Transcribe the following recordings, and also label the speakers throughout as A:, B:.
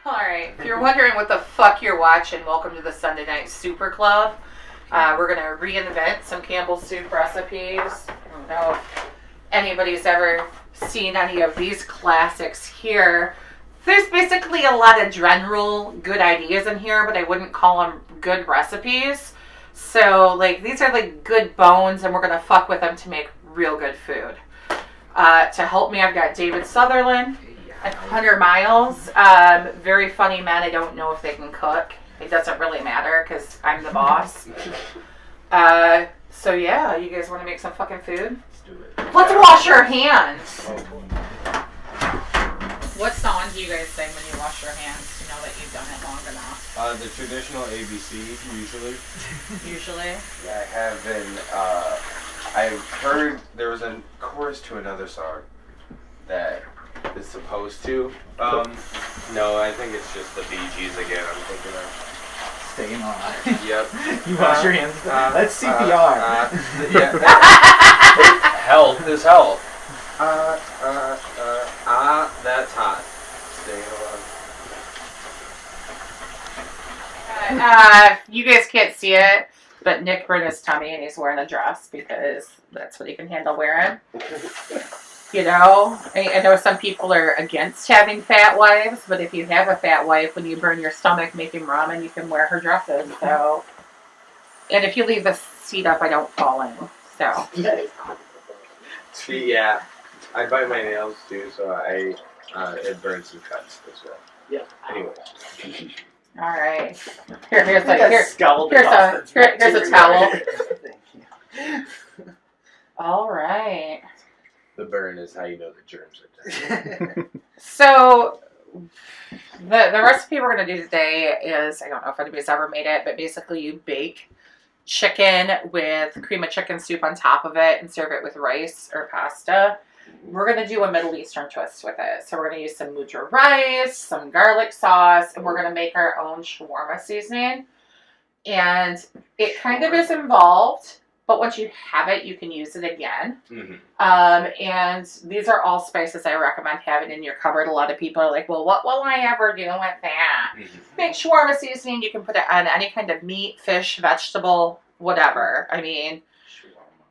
A: Alright, if you're wondering what the fuck you're watching, welcome to the Sunday Night Super Club. We're going to reinvent some Campbell soup recipes. I don't know if anybody's ever seen any of these classics here. There's basically a lot of general good ideas in here, but I wouldn't call them good recipes. So, these are good bones, and we're going to fuck with them to make real good food. To help me, I've got David Sutherland and Hunter Miles. Very funny men. I don't know if they can cook. It doesn't really matter because I'm the boss. So yeah, you guys want to make some fucking food?
B: Let's do it.
A: Let's wash our hands. What song do you guys sing when you wash your hands to know that you've done it long enough?
B: The traditional ABC, usually.
A: Usually?
B: Yeah, I have been, I've heard there was a chorus to another song that is supposed to. No, I think it's just the Bee Gees again, I'm thinking of.
C: Staying on.
B: Yep.
C: You wash your hands. That's CPR.
B: Yeah. Health is health. That's hot. Staying alive.
A: You guys can't see it, but Nick burned his tummy and he's wearing a dress because that's what he can handle wearing. You know, I know some people are against having fat wives, but if you have a fat wife, when you burn your stomach making ramen, you can wear her dresses. So, and if you leave the seat up, I don't fall in. So.
B: Yeah, I bite my nails too, so it burns some cuts as well.
C: Yeah.
B: Anyway.
A: All right. Here's a towel.
C: Thank you.
A: All right.
B: The burn is how you know the germs are dead.
A: So, the recipe we're going to do today is, I don't know if anybody's ever made it, but basically you bake chicken with cream of chicken soup on top of it and serve it with rice or pasta. We're going to do a Middle Eastern twist with it. So we're going to use some mudra rice, some garlic sauce, and we're going to make our own shawarma seasoning. And it kind of is involved, but once you have it, you can use it again.
B: Mm-hmm.
A: And these are all spices I recommend having in your cupboard. A lot of people are like, well, what will I ever do with that?
B: Mm-hmm.
A: Make shawarma seasoning. You can put it on any kind of meat, fish, vegetable, whatever. I mean,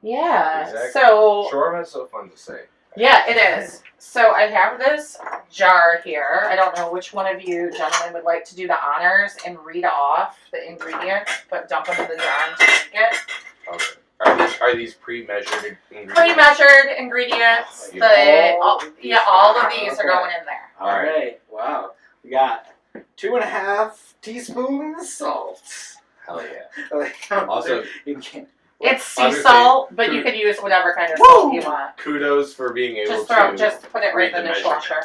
A: yeah.
B: Exactly.
A: So
B: shawarma is so fun to say.
A: yeah, it is. So I have this jar here. I don't know which one of you gentlemen would like to do the honors and read off the ingredients, but dump them in the jar and take it.
B: Okay. Are these pre-measured ingredients?
A: Pre-measured ingredients. All of these are going in there.
C: All right. Wow. We got 2.5 teaspoons salt.
B: Hell yeah. Also,
A: It's sea salt, but you can use whatever kind of salt you want.
B: kudos for being able
A: Just put it right in the dishwasher.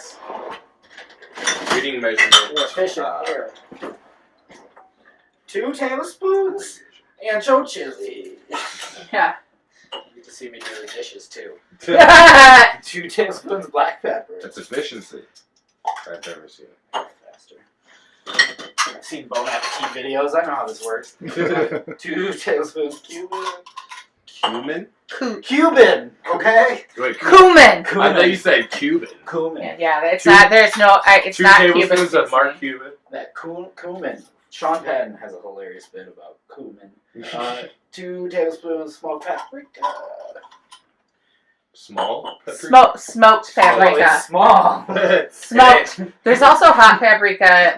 B: Reading measurements.
C: We're efficient here. 2 tablespoons ancho chili.
A: Yeah.
C: You get to see me do the dishes too.
A: Faster.
C: 2 tablespoons black pepper.
B: That's efficiency. I've never seen it.
C: Faster. I've seen Bon Appetit videos. I know how this works. 2 tablespoons
B: Cumin?
C: Cumin. Okay.
B: Wait,
A: Cumin.
B: I thought you said Cuban.
C: Cumin.
A: Yeah, it's not. There's no. It's not Cuban.
B: 2 tablespoons of Mark Cuban.
C: That cumin. Sean Penn has a hilarious bit about cumin. 2 tablespoons smoked paprika.
B: Small paprika?
A: Smoked paprika.
C: Oh, it's small.
A: Smoked. There's also hot paprika.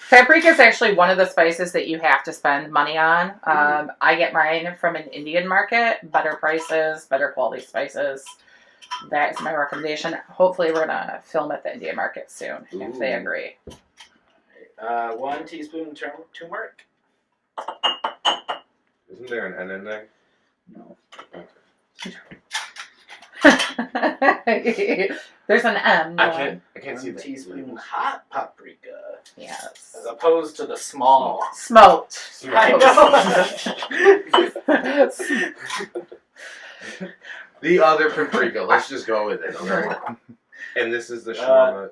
A: Paprika is actually one of the spices that you have to spend money on. I get mine from an Indian market. Better prices, better quality spices. That's my recommendation. Hopefully we're going to film at the Indian market soon, if they agree.
C: 1 teaspoon turmeric.
B: Isn't there an N in there?
C: No.
A: Okay. There's an M.
B: I can't see
C: 1
B: the
C: teaspoon hot paprika.
A: Yes.
C: As opposed to the small.
A: Smoked.
C: I know.
B: The other paprika. Let's just go with it. Okay? And this is the shawarma.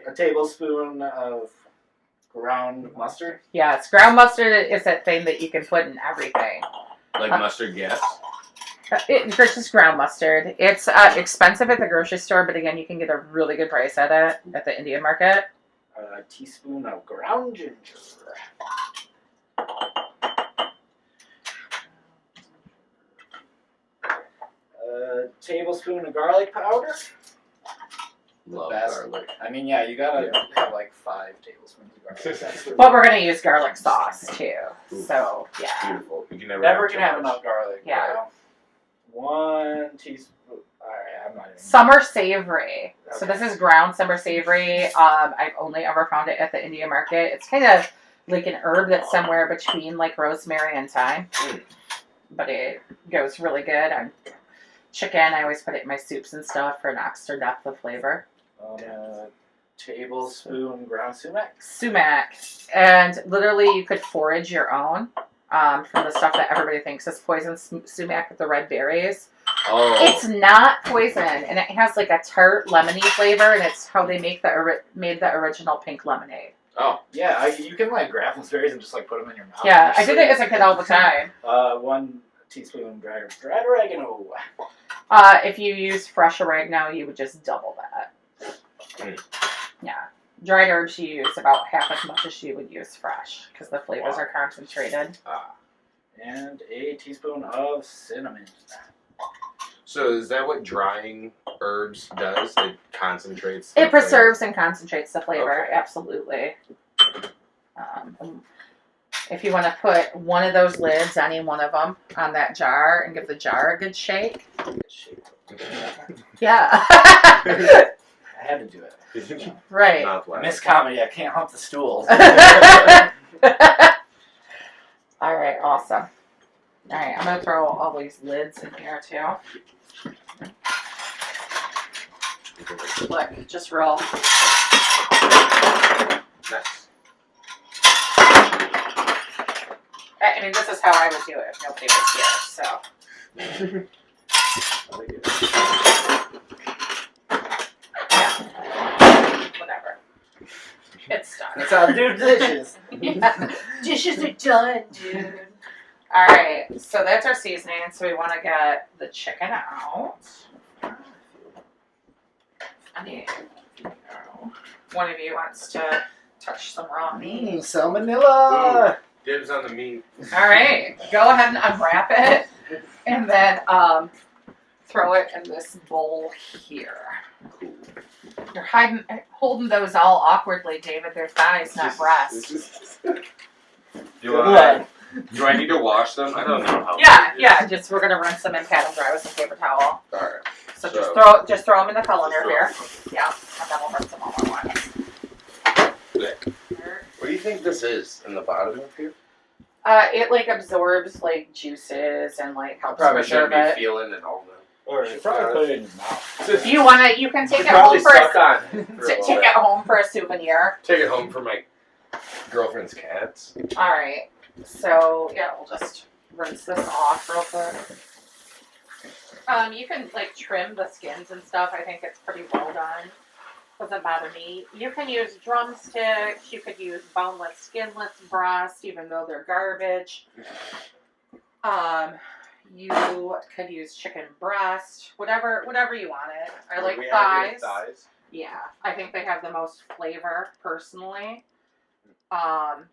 C: A tablespoon of ground mustard.
A: Yes, ground mustard is that thing that you can put in everything.
B: Like mustard gas?
A: It's just ground mustard. It's expensive at the grocery store, but again, you can get a really good price at it at the Indian market.
C: A teaspoon of ground ginger. A tablespoon of garlic powder.
B: Love
C: Best.
B: garlic.
C: I mean, yeah, you gotta have like 5 tablespoons of garlic. That's the
A: But we're gonna use garlic sauce too.
B: Ooh.
A: So yeah.
B: Beautiful. You can
C: never
B: too
C: can have
B: much.
C: enough garlic.
A: Yeah.
C: Bro. 1 teaspoon. Alright, I'm not even.
A: Summer savory. So
C: Okay.
A: this is ground summer savory. I've only ever found it at the Indian market. It's kind of like an herb that's somewhere between like rosemary and thyme. But it goes really good on chicken. I always put it in my soups and stuff for an extra depth of flavor.
C: Tablespoon ground sumac.
A: Sumac. And literally you could forage your own from the stuff that everybody thinks is poison. Sumac with the red berries.
B: Oh.
A: It's not poison, and it has like a tart, lemony flavor, and it's how they made the original pink lemonade.
B: Oh.
C: Yeah, you can like grab those berries and just like put them in your mouth.
A: Yeah, I did it as a kid all the time.
C: 1 teaspoon dried oregano.
A: If you use fresh oregano, you would just double that. Yeah. Dried herbs you use about half as much as you would use fresh, because the flavors are concentrated.
C: And a teaspoon of cinnamon.
B: So is that what drying herbs does? It concentrates.
A: It preserves and concentrates the flavor,
B: Okay.
A: absolutely. If you want to put one of those lids, any one of them, on that jar and give the jar a good shake. Yeah.
C: I had to do it.
A: Right.
C: I miss comedy. I can't hump the stools.
A: All right, awesome. All right, I'm going to throw all these lids in here too. Look, just roll.
B: Nice.
A: I mean, this is how I would do it if nobody was here, so. Yeah. Whatever. It's done.
C: That's how I do dishes.
A: Yeah. Dishes are done, dude. All right, so that's our seasoning. So we want to get the chicken out. I need, one of you wants to touch some raw meat.
C: Salmonella.
B: Dibs on the meat.
A: All right, go ahead and unwrap it, and then throw it in this bowl here.
B: Cool.
A: You're holding those all awkwardly, David. They're thighs, not breasts.
B: Do I need to wash them? I don't know how.
A: Yeah. Just we're gonna rinse them and pat them dry with some paper towel.
B: All right.
A: So
B: So-
A: just throw them in the colander here. Yeah, and then we'll rinse them all at once.
B: What do you think this is in the bottom of here?
A: It like absorbs like juices and like helps
B: Probably
A: preserve
B: shouldn't
A: it.
B: be feeling it all
C: Or you probably put it in your mouth.
A: You can take it
B: Probably
A: home for
B: stuck on it for a
A: take
B: little
A: it
B: bit.
A: home for a souvenir.
B: Take it home for my girlfriend's cats.
A: All right. So yeah, we'll just rinse this off real quick. You can like trim the skins and stuff. I think it's pretty well done. Doesn't bother me. You can use drumsticks. You could use boneless, skinless breast, even though they're garbage. You could use chicken breast, whatever you wanted. I like
B: We have any
A: thighs. Yeah, I think they have the most flavor personally. And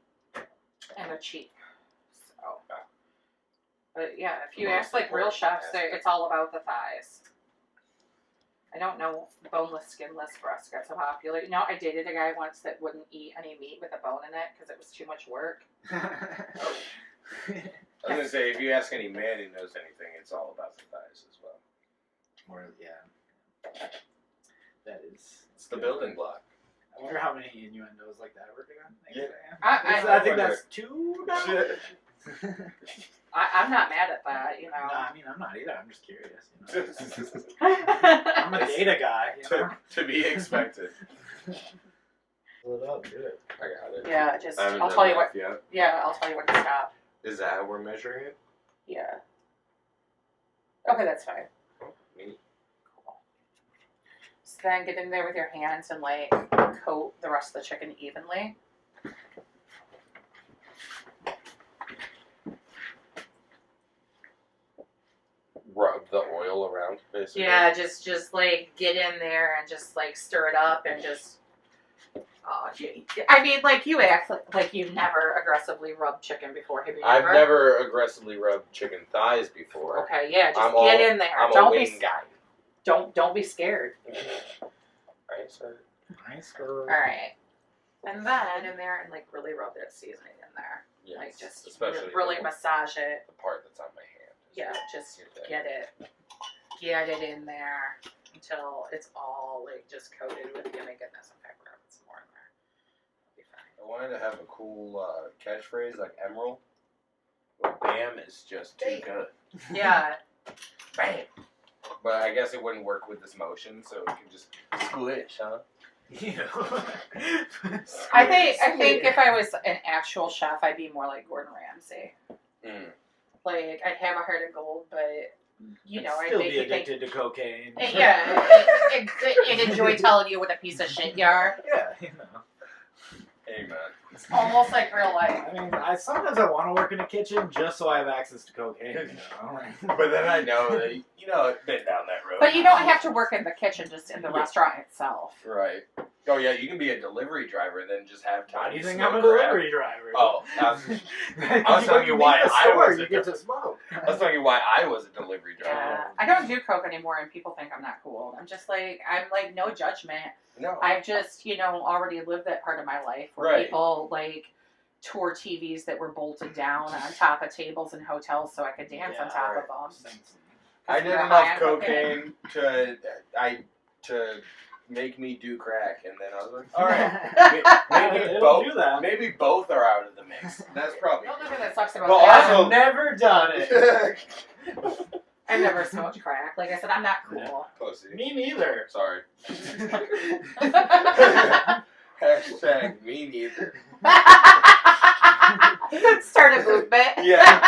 A: they're cheap. So, but yeah, if you ask like real chefs, it's all about the thighs. I don't know boneless, skinless breast got so popular. You know, I dated a guy once that wouldn't eat any meat with a bone in it because it was too much work.
B: I was gonna say, if you ask any man who knows anything, it's all about the thighs as well.
C: Or yeah. That is.
B: It's the building block.
C: I wonder how many innuendos like that we're doing.
A: I
C: I think that's 2 now.
A: I'm not mad at that, you know.
C: No, I mean, I'm not either. I'm just curious. You know? I'm a data guy. You know?
B: to be expected.
C: Pull it up, do it.
B: I got it.
A: Yeah, just
B: I haven't
A: I'll
B: done
A: tell you
B: that
A: what.
B: yet.
A: Yeah, I'll tell you when to stop.
B: Is that how we're measuring it?
A: Yeah. Okay, that's fine.
B: Oh, neat.
A: So then get in there with your hands and like coat the rest of the chicken evenly.
B: Rub the oil around, basically.
A: Yeah, just like get in there and just like stir it up and just I mean, like, you act like you never aggressively rubbed chicken before. Have you
B: I've
A: never?
B: never aggressivly rubbed chicken thighs before.
A: Okay, yeah, just
B: I'm
A: get in there.
B: I'm
A: Don't
B: a
A: be
B: wing guy.
A: Don't be scared.
B: Right, sir.
C: Nice girl.
A: All right, and then in there and like really rub that seasoning in there.
B: Yes,
A: Like just
B: especially
A: really
B: the
A: massage it.
B: part that's on my hand.
A: Yeah, just
B: Get that.
A: get it in there until it's all like just coated with yummy goodness. In fact, we're gonna put some more in there. It'll be fine.
B: I wanted to have a cool catchphrase like Emerald. But Bam is just too good.
A: Yeah.
B: Bam. But I guess it wouldn't work with this motion, so we can just squish, huh?
A: I think if I was an actual chef, I'd be more like Gordon Ramsay.
B: Mm.
A: Like I'd have a heart of gold, but you know, I'd
C: still
A: make
C: be
A: you think.
C: addicted to cocaine.
A: Yeah, and enjoy telling you what a piece of shit you are.
C: Yeah, you know.
B: Amen.
A: It's almost like real life.
C: I mean, sometimes I want to work in a kitchen just so I have access to cocaine. You know?
B: But then I know that, I've been down that road.
A: But you don't have to work in the kitchen, just in the restaurant itself.
B: Right. Oh, yeah, you can be a delivery driver and then just have time
C: Why do you
B: to
C: think
B: smoke
C: I'm a
B: crack.
C: delivery driver?
B: Oh, I was telling you why I was
C: You get to smoke.
B: why I was a delivery driver.
A: Yeah. I don't do coke anymore, and people think I'm not cool. I'm like no judgment.
B: No.
A: I've just, already lived that part of my life where
B: Right.
A: people like tour TVs that were bolted down on top of tables in hotels so I could dance on top of them.
B: I did
A: You're
B: enough
A: high on
B: cocaine to make me do crack, and then I was like, all right, maybe both are out of the mix. That's probably.
A: The only thing that sucks about
B: Well,
A: that,
B: also-
C: I've never done it.
A: I've never smoked crack. Like I said, I'm not cool.
B: Pussy.
C: Me neither.
B: Sorry. Hashtag me neither.
A: Start a movement.
B: Yeah.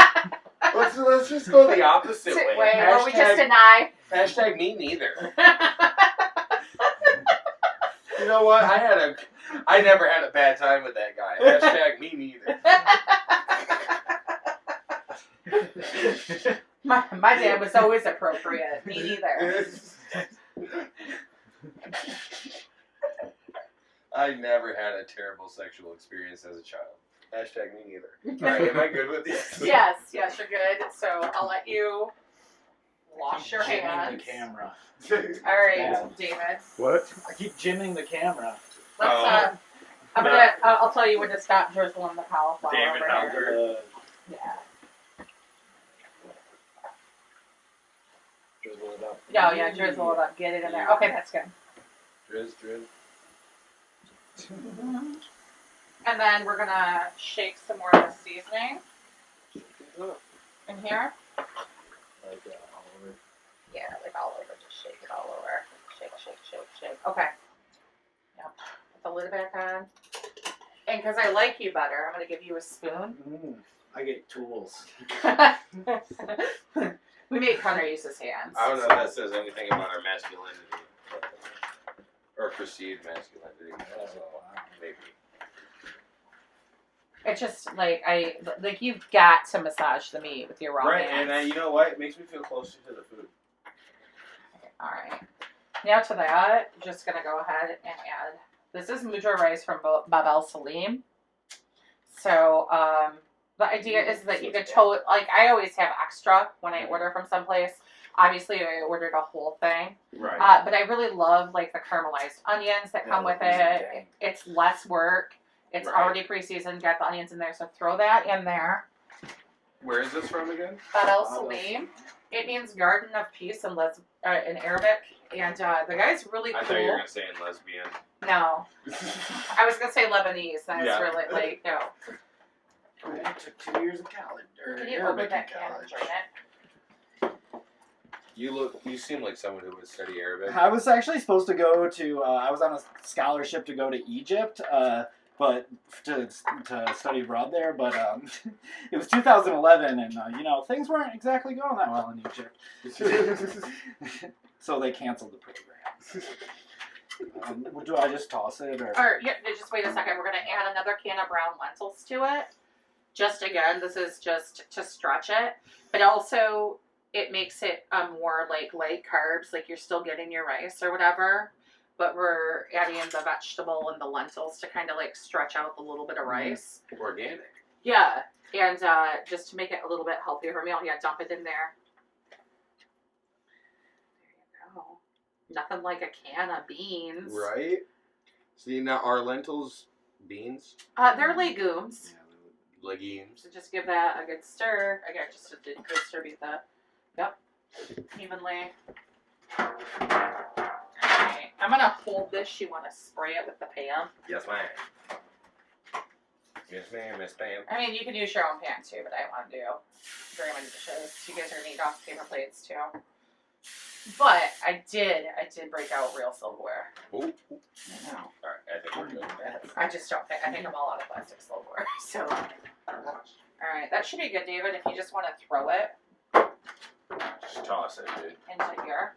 B: Let's just go the opposite way.
A: Where we just deny.
B: Hashtag me neither. You know what? I never had a bad time with that guy. Hashtag me neither.
A: My dad was always appropriate. Me neither.
B: I never had a terrible sexual experience as a child. Hashtag me neither. Right, am I good with this?
A: Yes, you're good. So I'll let you wash your
C: Jimming
A: hands.
C: the camera.
A: All right,
C: Yeah.
A: David.
D: What?
C: I keep jimming the camera.
A: Let's. I'll tell you when to stop drizzling the cauliflower
B: David
A: over
B: Hunter.
A: here. Yeah.
C: Drizzle it up.
A: No, yeah, drizzle it up. Get it in there. Okay, that's good.
B: Drizz.
A: And then we're gonna shake some more of the seasoning in here.
C: All over.
A: Yeah, like all over. Just shake it all over. Shake. Okay. Yep. Put the lid back on. And because I like you better, I'm gonna give you a spoon.
C: I get tools.
A: We made Hunter use his hands.
B: I don't know if that says anything about our masculinity. Or perceived masculinity. Maybe.
A: It's just like you've got to massage the meat with your raw
B: Right,
A: hands.
B: and you know what? It makes me feel closer to the food.
A: All right. Now to that, just gonna go ahead and add. This is mudra rice from Babel Salim. So the idea is that you could I always have extra when I order from someplace. Obviously, I ordered a whole thing.
B: Right.
A: But I really love like the caramelized onions that come with it. It's less work. It's already pre-seasoned. Got the onions in there, so throw that in there.
B: Where is this from again?
A: Babel Salim. It means Garden of Peace in Arabic. And the guy's really cool.
B: I thought you were going to say in lesbian.
A: No. I was going to say Lebanese. That's really, no.
C: I took 2 years of college.
A: Can you open that can and drain it?
B: You seem like someone who would study Arabic.
C: I was actually supposed to go to, I was on a scholarship to go to Egypt, but to study abroad there, but it was 2011, and things weren't exactly going that well in Egypt. So they canceled the program. Do I just toss it?
A: Or just wait a second. We're going to add another can of brown lentils to it. Just again, this is just to stretch it, but also it makes it more like light carbs, like you're still getting your rice or whatever, but we're adding the vegetable and the lentils to kind of like stretch out the little bit of rice.
B: Organic.
A: Yeah, and just to make it a little bit healthier for a meal. Yeah, dump it in there. There you go. Nothing like a can of beans.
B: Right. See, now are lentils beans?
A: They're legumes.
B: Legumes.
A: So just give that a good stir. I got just a good distribute that. Yep. Evenly. Alright. I'm gonna hold this. You wanna spray it with the pan?
B: Yes, ma'am. Yes, ma'am, Miss Pam.
A: I mean, you can use your own pan too, but I want to do very many dishes. You guys are gonna eat off paper plates too. But I did break out real silverware.
B: Ooh.
A: I know.
B: Alright, I think we're good.
A: I just don't think, I think I'm all out of plastic silverware. So, alright, that should be good, David. If you just want to throw it
B: Just toss it, dude.
A: into here.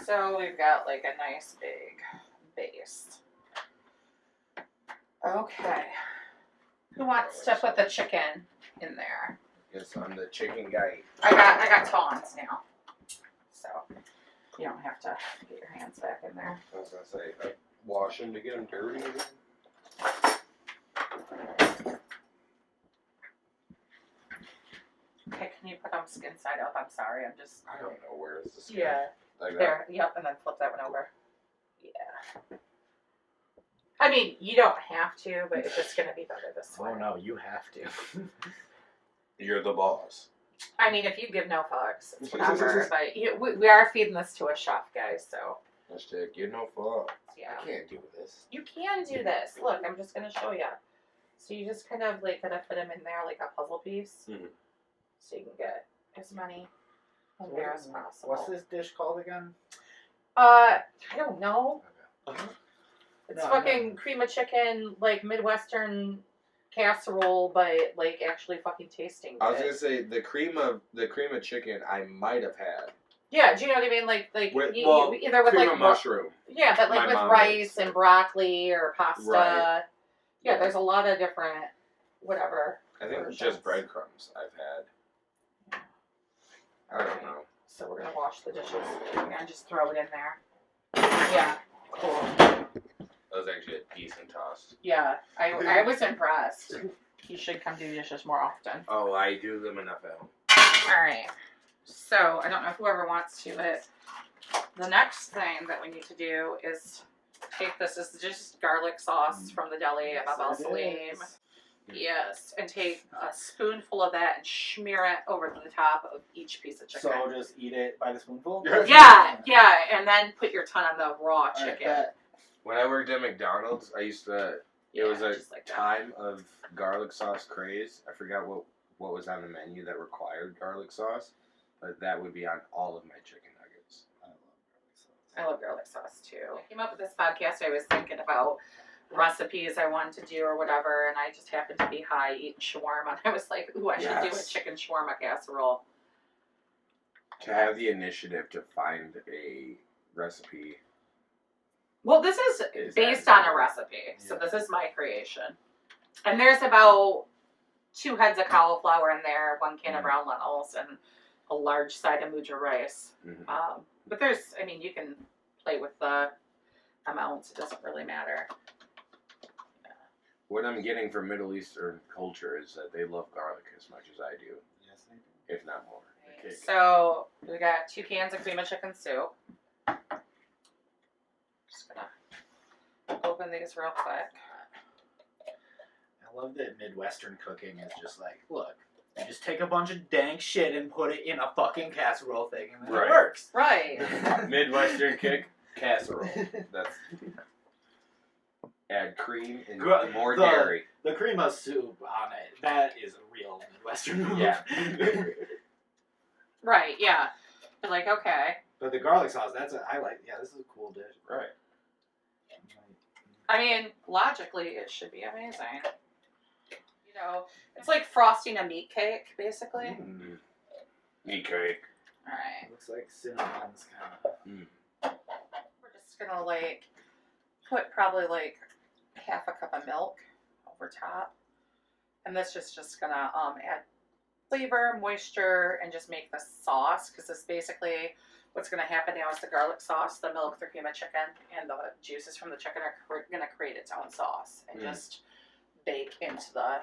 A: So we've got like a nice big base. Okay. Who wants to put the chicken in there?
B: Yes, I'm the chicken guy.
A: I got tongs now. So you don't have to get your hands back in there.
B: I was gonna say, wash them to get them dirty again.
A: Okay, can you put them skin side up? I'm sorry, I'm just...
B: I don't know where is the skin.
A: Yeah.
B: Like that.
A: There, yep, and then flip that one over. Yeah. I mean, you don't have to, but it's just going to be better this way.
C: Oh no, you have to.
B: You're the boss.
A: I mean, if you give no fucks, it's whatever. But we are feeding this to a chef, guys, so...
B: Hashtag get no fuck.
A: Yeah.
B: I can't do this.
A: You can do this. Look, I'm just going to show you. So you just kind of fit them in there like a puzzle piece.
B: Mm-hmm.
A: So you can get as many in there as possible.
C: What's this dish called again?
A: I don't know.
B: Okay.
A: It's
C: No,
A: fucking cream of chicken, like Midwestern casserole, but like actually fucking tasting good.
B: I was gonna say the cream of chicken I might have had.
A: Yeah, do you know what I mean? Like
B: With,
A: either with
B: cream
A: like
B: of mushroom.
A: Yeah, but like
B: My
A: with
B: mom
A: rice
B: makes.
A: and broccoli or pasta.
B: Right.
A: Yeah, there's a lot of different whatever.
B: I think
A: versions.
B: just breadcrumbs I've had. I don't know.
A: So we're gonna wash the dishes. We're gonna just throw it in there. Yeah, cool.
B: That was actually a decent toss.
A: Yeah, I was impressed. You should come do dishes more often.
B: Oh, I do them enough at home.
A: Alright. So, I don't know whoever wants to, but the next thing that we need to do is take this is just garlic sauce from the deli at Babel Salim. Yes, and take a spoonful of that and smear it over the top of each piece of chicken.
C: So just eat it by the spoonful?
A: Yeah, and then put your ton on the raw chicken.
B: When I worked at McDonald's, I used to. It was a
A: just like that.
B: time of garlic sauce craze. I forgot what was on the menu that required garlic sauce, but that would be on all of my chicken nuggets.
A: I love garlic sauce too. I came up with this podcast. I was thinking about recipes I wanted to do or whatever, and I just happened to be high eating shawarma. And I was like, ooh, I should do a
B: Yes.
A: chicken shawarma casserole.
B: To have the initiative to find a recipe.
A: Well, this is based on a recipe, so this is my creation. And there's about 2 heads of cauliflower in there, 1 can of brown lentils, and a large side of muja rice.
B: Mm-hmm.
A: But there's, I mean, you can play with the amounts. It doesn't really matter.
B: What I'm getting from Middle Eastern culture is that they love garlic as much as I do,
C: Yes, they do.
B: if not more.
C: Okay.
A: So we got 2 cans of cream of chicken soup. Just gonna open these real quick.
C: I love that Midwestern cooking is just like, look, you just take a bunch of dank shit and put it in a fucking casserole thing, and then
B: Right.
C: it works.
A: Right.
B: Midwestern kick casserole. That's add cream and more
C: the-
B: dairy.
C: The cream of soup on it, that is a real Midwestern move.
B: Yeah.
A: Right, yeah. You're like, okay.
C: But the garlic sauce, I like, this is a cool dish.
B: Right.
A: I mean, logically, it should be amazing. You know, it's like frosting a meat cake, basically.
B: Mm. Meat cake.
A: Alright.
C: Looks like cinnamon's kind of.
A: We're just gonna, like, put probably, like, half a cup of milk over top. And this is just gonna, add flavor, moisture, and just make the sauce. Because this basically, what's going to happen now is the garlic sauce, the milk, the cream of chicken, and the juices from the chicken are going to create its own sauce and just bake into the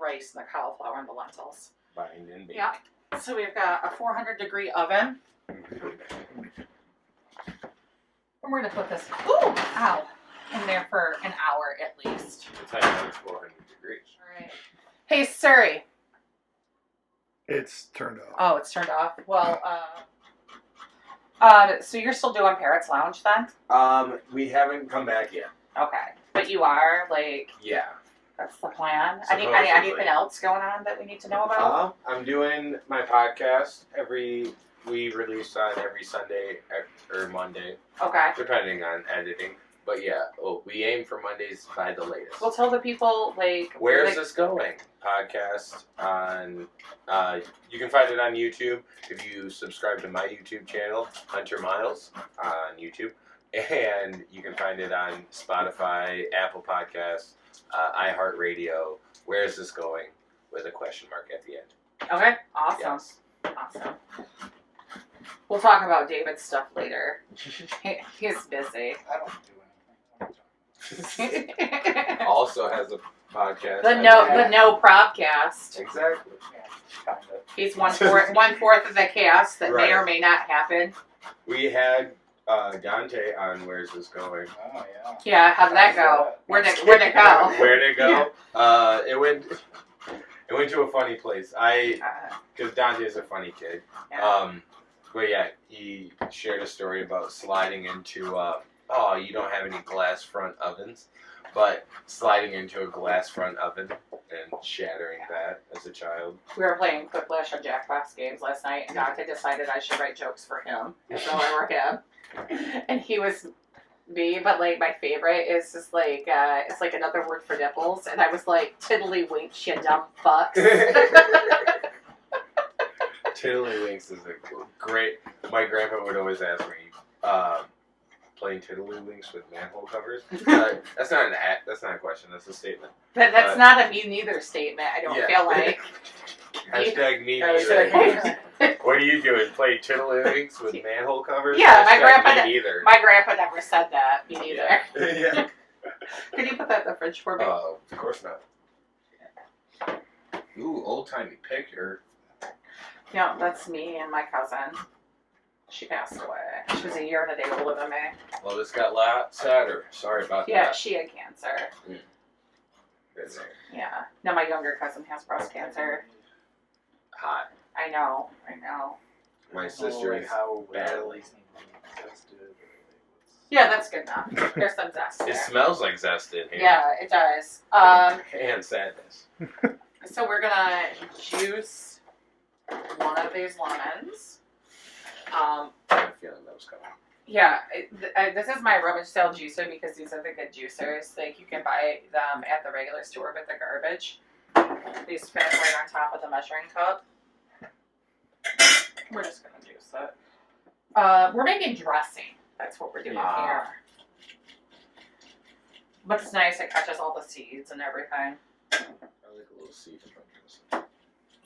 A: rice and the cauliflower and the lentils.
B: Bind and bake.
A: Yeah. So we've got a 400-degree oven. And we're going to put this, in there for an hour at least.
B: It's like 400 degrees.
A: All right. Hey, Siri.
D: It's turned off.
A: Oh, it's turned off. Well, so you're still doing Parrots Lounge then?
B: We haven't come back yet.
A: Okay. But you are,
B: Yeah.
A: that's the plan.
B: Supposedly.
A: Anything else going on that we need to know about?
B: I'm doing my podcast we release on every Sunday or Monday,
A: Okay.
B: depending on editing. But yeah, we aim for Mondays by the latest.
A: Well, tell the people,
B: Where is this going? Podcast on, you can find it on YouTube if you subscribe to my YouTube channel, Hunter Miles, on YouTube. And you can find it on Spotify, Apple Podcasts, iHeartRadio. Where is this going? With a question mark at the end.
A: Okay. Awesome.
B: Yes.
A: Awesome. We'll talk about David's stuff later. He's busy.
C: I don't do anything.
B: Also has a podcast.
A: The no Probcast.
B: Exactly.
C: Yeah, kind of.
A: He's one fourth of the cast that may
B: Right.
A: or may not happen.
B: We had Dante on Where's This Going?
C: Oh, yeah.
A: Yeah, how did that go? Where'd it go?
B: Where'd it go? It went to a funny place. Because Dante's a funny kid.
A: Yeah.
B: But yeah, he shared a story about sliding into, you don't have any glass front ovens, but sliding into a glass front oven and shattering that as a child.
A: We were playing Quiplash on Jackbox games last night, and Dante decided I should write jokes for him, so I were him. And he was me, but my favorite is just it's another word for nipples, and I was like, tiddlywinks, you dumb fucks.
B: Tiddlywinks is a great. My grandpa would always ask me, playing tiddlywinks with manhole covers. That's not a question. That's a statement.
A: That's not a me neither statement. I don't feel like.
B: Hashtag me neither. What are you doing? Play tiddlywinks with manhole covers?
A: Yeah, my
B: Hashtag
A: grandpa.
B: me neither.
A: My grandpa never said that. Me neither.
B: Yeah.
A: Can you put that in the fridge for me?
B: Of course not. Ooh, old timey picture.
A: Yeah, that's me and my cousin. She passed away. She was a year and a day older than me.
B: Well, this got a lot sadder. Sorry about
A: Yeah,
B: that.
A: she had cancer.
B: It's
A: Yeah. Now my younger cousin has breast cancer.
B: hot.
A: I know.
B: My sister is
C: how
B: bad.
A: Yeah, that's good enough. There's some zest
B: It
A: there.
B: smells like zest in here.
A: Yeah, it does.
B: And sadness.
A: So we're gonna juice one of these lemons.
B: I have a feeling that was coming.
A: Yeah, this is my rummage sale juicer because these are the good juicers. You can buy them at the regular store, but they're garbage. These fit right on top of the measuring cup. We're just gonna juice it. We're making dressing. That's what we're doing here. But it's nice. It catches all the seeds and everything.
B: I like a little seed in my dressing.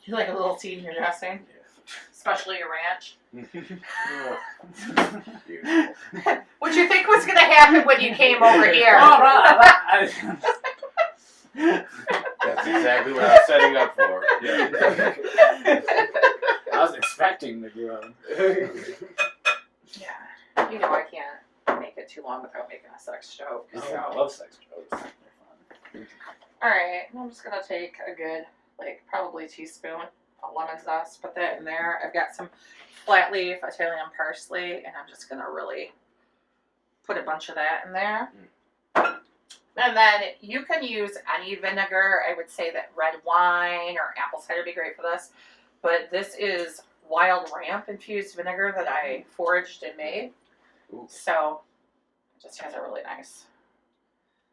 A: You like a little seed in your dressing, especially your ranch.
B: Beautiful.
A: What'd you think was gonna happen when you came over here?
B: That's exactly what I was setting up for.
C: I was expecting the grow.
A: Yeah, you know I can't make it too long without making a sex joke.
C: Oh,
A: So.
C: I love sex jokes. They're fun.
A: All right, I'm just gonna take a good, probably teaspoon of lemon zest, put that in there. I've got some flat leaf Italian parsley, and I'm just gonna really put a bunch of that in there. And then you can use any vinegar. I would say that red wine or apple cider would be great for this. But this is wild ramp infused vinegar that I foraged and made.
B: Ooh.
A: So it just has a really nice.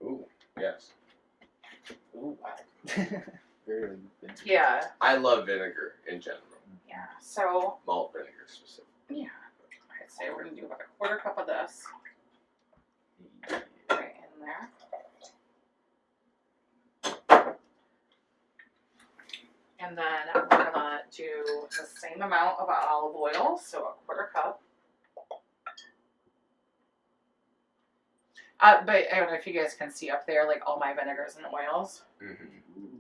B: Ooh, yes.
C: Ooh, wow. Very vintage.
A: Yeah,
B: I love vinegar in general.
A: yeah. So
B: Malt vinegar specifically.
A: yeah, I'd say we're gonna do about a quarter cup of this right in there. And then we're gonna do the same amount of olive oil, so a 1/4 cup. But I don't know if you guys can see up there, like all my vinegars and oils.
B: Mm-hmm.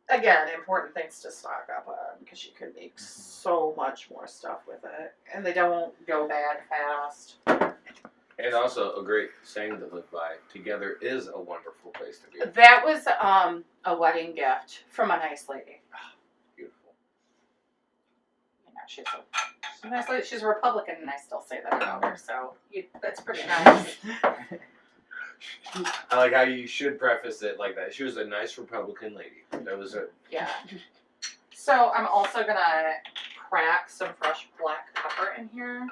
A: Again, important things to stock up on because you can make so much more stuff with it, and they don't go bad fast.
B: And also a great saying to live by: "Together is a wonderful place to be."
A: That was a wedding gift from a nice lady.
B: Beautiful.
A: You know, she's a nice lady. She's a Republican, and I still say that about her. So that's pretty nice.
B: I like how you should preface it like that. She was a nice Republican lady. That was it.
A: Yeah. So I'm also gonna crack some fresh black pepper in here.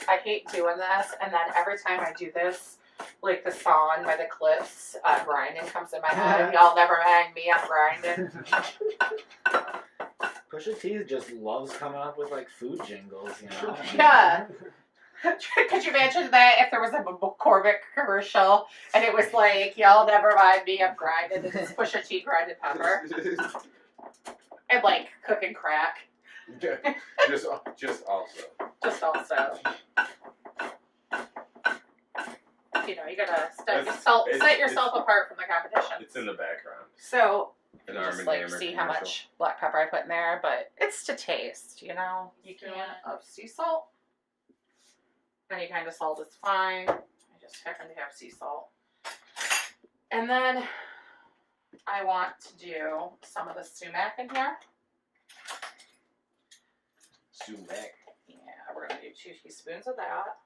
A: I hate doing this, and then every time I do this, like the song by the Cliffs, grinding comes in my head. Y'all never mind me, I'm grinding.
C: Pusha T just loves coming up with like food jingles, you know?
A: Yeah. Could you imagine that if there was a McCormick commercial and it was like, y'all never mind me, I'm grinding, and it's Pusha T grinded pepper and like cooking crack.
B: just also.
A: Just also. You know, you gotta set yourself apart from the competition.
B: It's in the background.
A: So
B: An
A: you
B: Arm
A: just
B: and
A: like
B: Hammer
A: see how
B: commercial.
A: much black pepper I put in there, but it's to taste, you know. You can of sea salt. Any kind of salt is fine. I just happen to have sea salt. And then I want to do some of the sumac in here.
B: Sumac.
A: Yeah, we're going to do 2 teaspoons of that.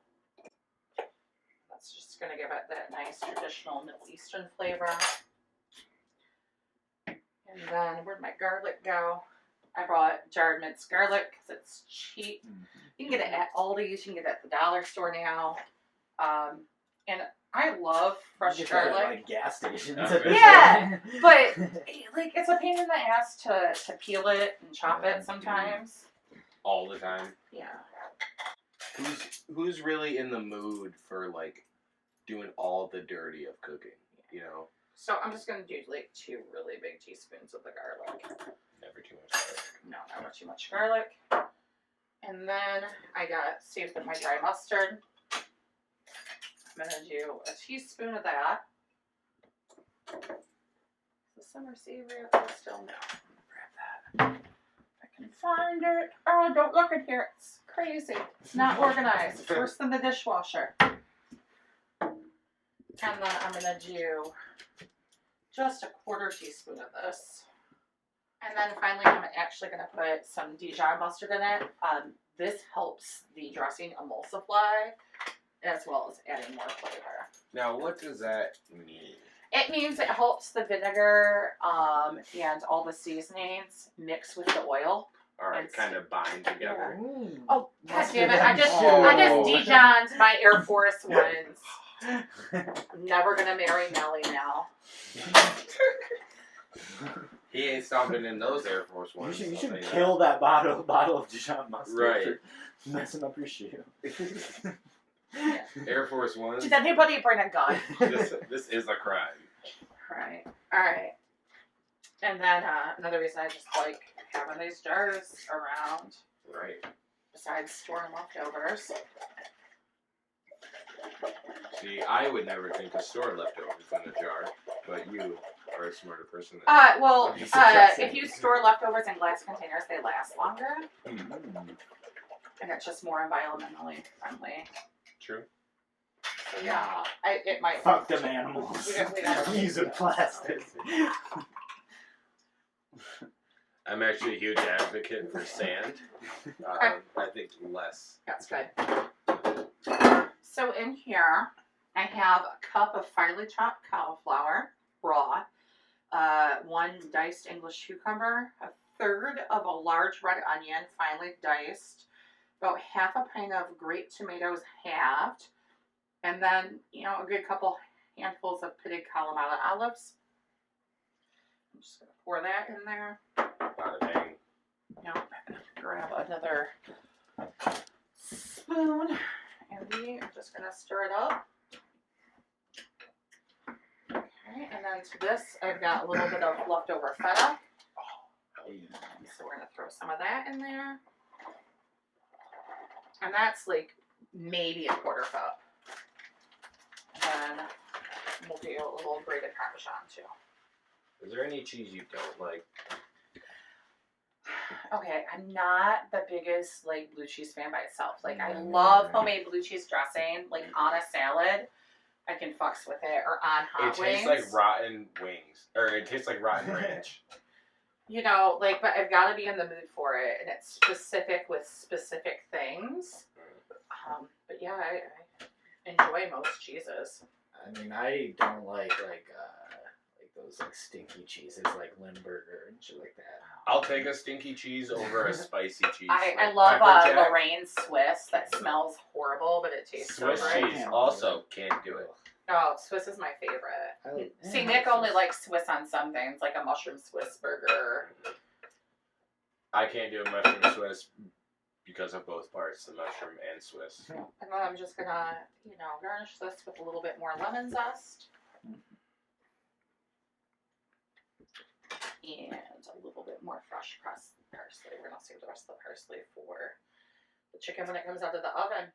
A: That's just going to give it that nice traditional Middle Eastern flavor. And then where'd my garlic go? I brought jarred minced garlic because it's cheap. You can get it at Aldi's. You can get it at the dollar store now. And I love fresh
C: You get
A: garlic.
C: that at, like gas stations.
A: Yeah, but like it's a pain in the ass to peel it and chop it sometimes.
B: All the time.
A: Yeah.
B: Who's really in the mood for like doing all the dirty of cooking? You know.
A: So I'm just gonna do like 2 really big teaspoons of the garlic.
B: Never too much garlic.
A: No, never too much garlic. And then I got saved with my dry mustard. I'm gonna do a teaspoon of that. The summer savory up there still? No. I'm gonna grab that. If I can find it. Oh, don't look in here. It's crazy. It's not organized. It's worse than the dishwasher. And then I'm gonna do just a 1/4 teaspoon of this. And then finally, I'm actually going to put some Dijon mustard in it. This helps the dressing emulsify as well as adding more flavor.
B: Now, what does that mean?
A: It means it helps the vinegar and all the seasonings mix with the oil.
B: All right, kind of bind together.
C: Ooh.
A: Oh, God damn it. I just Dijoned my Air Force Ones. I'm never going to marry Melly now.
B: He ain't stopping in those Air Force Ones.
C: You should kill that bottle of Dijon mustard
B: Right.
C: for messing up your shoe.
B: Air Force Ones.
A: Did anybody bring a gun?
B: This is a crime.
A: Right. All right. And then another reason I just like having these jars around,
B: Right.
A: besides storing leftovers.
B: See, I would never think to store leftovers in a jar, but you are a smarter person than
A: Well, if you store leftovers in glass containers, they last longer, and it's just more environmentally friendly.
B: True.
A: So yeah, it might.
C: Fuck them animals.
A: We don't-
C: Using plastic.
B: I'm actually a huge advocate for sand. I think less.
A: That's good. So in here, I have a cup of finely chopped cauliflower, raw, 1 diced English cucumber, 1/3 of a large red onion, finely diced, about 1/2 pint of grape tomatoes halved, and then, a good couple handfuls of pitted Kalamata olives. I'm just going to pour that in there.
B: Bada bang.
A: Now, grab another spoon, and we are just going to stir it up. Okay, and then to this, I've got a little bit of leftover feta. So So we're gonna throw some of that in there. And that's like maybe a quarter cup. And then we'll do a little grated Parmesan too.
B: Is there any cheese you don't like?
A: Okay, I'm not the biggest like blue cheese fan by itself. Like I love homemade blue cheese dressing, like on a salad. I can fucks with it, or on hot wings.
B: It tastes like rotten wings, or it tastes like rotten ranch.
A: You know, like, but I've got to be in the mood for it, and it's specific with specific things. But yeah, I enjoy most cheeses.
C: I mean, I don't like those like stinky cheeses like Limburger and shit like that.
B: I'll take a stinky cheese over a spicy cheese.
A: I
B: Like
A: love
B: Pepper Jack.
A: Lorraine Swiss. That smells horrible, but it tastes so
B: Swiss
A: great.
B: cheese also can't do it.
A: Oh, Swiss is my favorite. See, Nick only likes Swiss on some things, like a mushroom Swiss burger.
B: I can't do a mushroom Swiss because of both parts, the mushroom and Swiss.
A: And then I'm just gonna, garnish this with a little bit more lemon zest. And a little bit more fresh pressed parsley. We're gonna save the rest of the parsley for the chicken when it comes out of the oven.